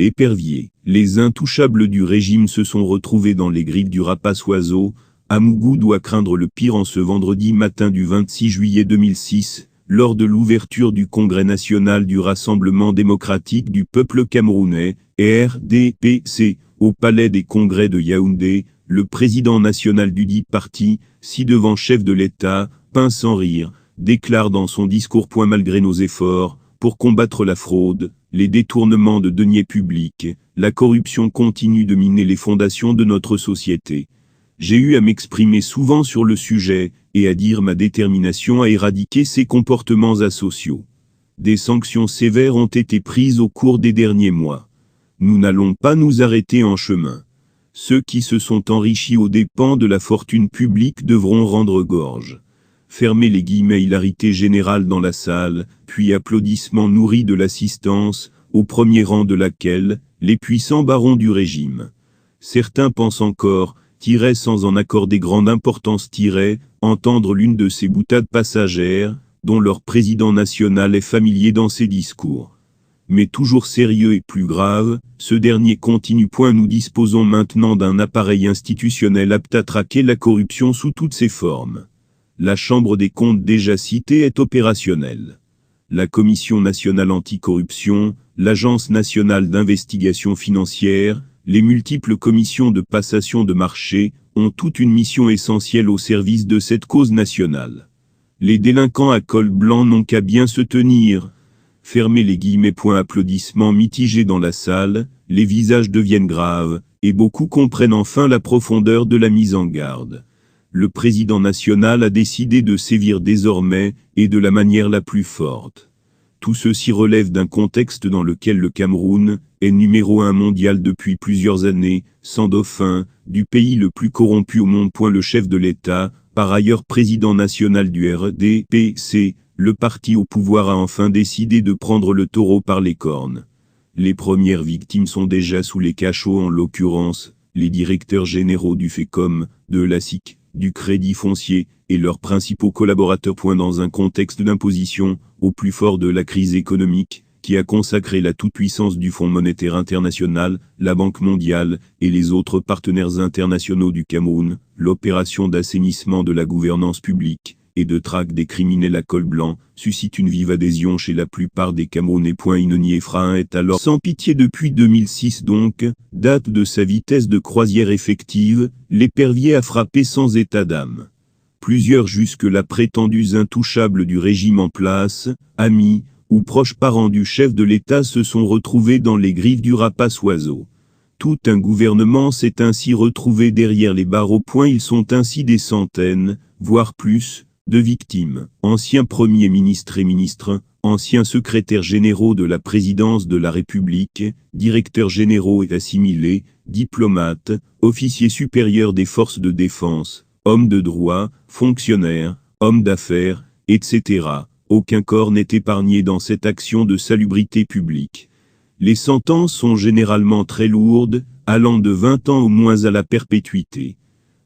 Épervier. Les intouchables du régime se sont retrouvés dans les griffes du rapace-oiseau. Amougou doit craindre le pire en ce vendredi matin du 26 juillet 2006, lors de l'ouverture du Congrès national du Rassemblement démocratique du peuple camerounais, RDPC, au Palais des Congrès de Yaoundé. Le président national du dit parti, ci-devant chef de l'État, peint sans rire, déclare dans son discours « Malgré nos efforts, pour combattre la fraude, les détournements de deniers publics, la corruption continue de miner les fondations de notre société. J'ai eu à m'exprimer souvent sur le sujet, et à dire ma détermination à éradiquer ces comportements asociaux. Des sanctions sévères ont été prises au cours des derniers mois. Nous n'allons pas nous arrêter en chemin. Ceux qui se sont enrichis aux dépens de la fortune publique devront rendre gorge. » Fermez les guillemets. Hilarité générale dans la salle, puis applaudissements nourris de l'assistance, au premier rang de laquelle, les puissants barons du régime. Certains pensent encore, sans en accorder grande importance, entendre l'une de ces boutades passagères, dont leur président national est familier dans ses discours. Mais toujours sérieux et plus grave, ce dernier continue. Nous disposons maintenant d'un appareil institutionnel apte à traquer la corruption sous toutes ses formes. La Chambre des comptes déjà citée est opérationnelle. La Commission nationale anticorruption, l'Agence nationale d'investigation financière, les multiples commissions de passation de marché, ont toute une mission essentielle au service de cette cause nationale. Les délinquants à col blanc n'ont qu'à bien se tenir. Fermez les guillemets. Applaudissements mitigés dans la salle, les visages deviennent graves, et beaucoup comprennent enfin la profondeur de la mise en garde. Le président national a décidé de sévir désormais, et de la manière la plus forte. Tout ceci relève d'un contexte dans lequel le Cameroun est numéro 1 mondial depuis plusieurs années, sans dauphin, du pays le plus corrompu au monde. Le chef de l'État, par ailleurs président national du RDPC, le parti au pouvoir, a enfin décidé de prendre le taureau par les cornes. Les premières victimes sont déjà sous les cachots, en l'occurrence, les directeurs généraux du FECOM, de la SIC, du Crédit Foncier, et leurs principaux collaborateurs. Dans un contexte d'imposition, au plus fort de la crise économique, qui a consacré la toute-puissance du Fonds monétaire international, la Banque mondiale, et les autres partenaires internationaux du Cameroun, l'opération d'assainissement de la gouvernance publique, et de traque des criminels à col blanc, suscite une vive adhésion chez la plupart des Camerounais. Inoni Ephraim est alors sans pitié depuis 2006 donc, date de sa vitesse de croisière effective, l'épervier a frappé sans état d'âme. Plusieurs jusque-là prétendus intouchables du régime en place, amis, ou proches parents du chef de l'État, se sont retrouvés dans les griffes du rapace-oiseau. Tout un gouvernement s'est ainsi retrouvé derrière les barreaux. Ils sont ainsi des centaines, voire plus, de victimes, anciens premiers ministres et ministres, anciens secrétaires généraux de la présidence de la République, directeurs généraux et assimilés, diplomates, officiers supérieurs des forces de défense, hommes de droit, fonctionnaires, hommes d'affaires, etc. Aucun corps n'est épargné dans cette action de salubrité publique. Les sentences sont généralement très lourdes, allant de 20 ans au moins à la perpétuité.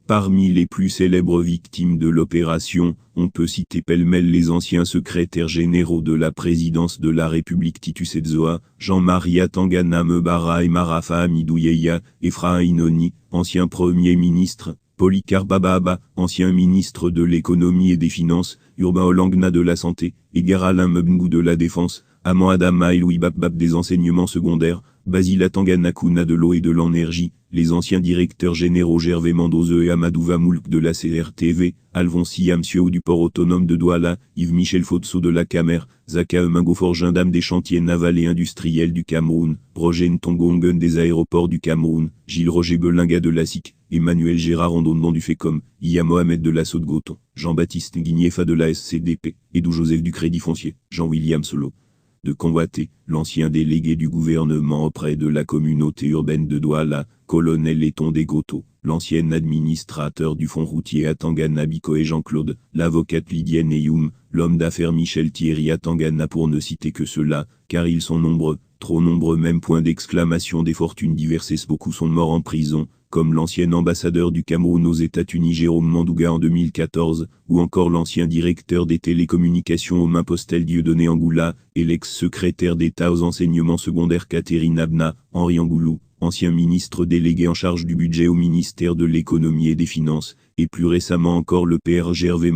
Parmi les plus célèbres victimes de l'opération, on peut citer pêle-mêle les anciens secrétaires généraux de la présidence de la République Titus Edzoa, Jean-Marie Atangana Mebara et Marafa Hamidou Yeya, Ephraim Inoni, ancien Premier ministre, Polycarpe Bababa, ancien ministre de l'économie et des finances, Urbain Olangna de la santé, Edgar Alain Mebngou de la défense, Aman Adama et Louis Babab des enseignements secondaires, Basile Atangana Kouna de l'eau et de l'énergie, les anciens directeurs généraux Gervais Mendoze et Amadou Vamoulk de la CRTV, Alphonse Siamsio du port autonome de Douala, Yves-Michel Fotso de la Camer, Zaka Emingo Forgindam des chantiers navals et industriels du Cameroun, Roger Ntongongen des aéroports du Cameroun, Gilles Roger Belinga de la SIC, Emmanuel Gérard Rondondon du FECOM, Iya Mohamed de la Sotte-Goton, Jean-Baptiste Guignefa de la SCDP, Edou Joseph du Crédit Foncier, Jean-William Solo de Convoité, l'ancien délégué du gouvernement auprès de la communauté urbaine de Douala, colonel Etonde Goto, l'ancien administrateur du fonds routier Atangana Biko et Jean-Claude, l'avocate Lydienne Eyoum, l'homme d'affaires Michel Thierry Atangana, pour ne citer que ceux-là, car ils sont nombreux, trop nombreux même. Des fortunes diverses, beaucoup sont morts en prison, comme l'ancien ambassadeur du Cameroun aux États-Unis Jérôme Mandouga en 2014, ou encore l'ancien directeur des télécommunications aux mains postales Dieudonné Angoula, et l'ex-secrétaire d'État aux enseignements secondaires Catherine Abna, Henri Angoulou, ancien ministre délégué en charge du budget au ministère de l'économie et des finances, et plus récemment encore le PR Gervais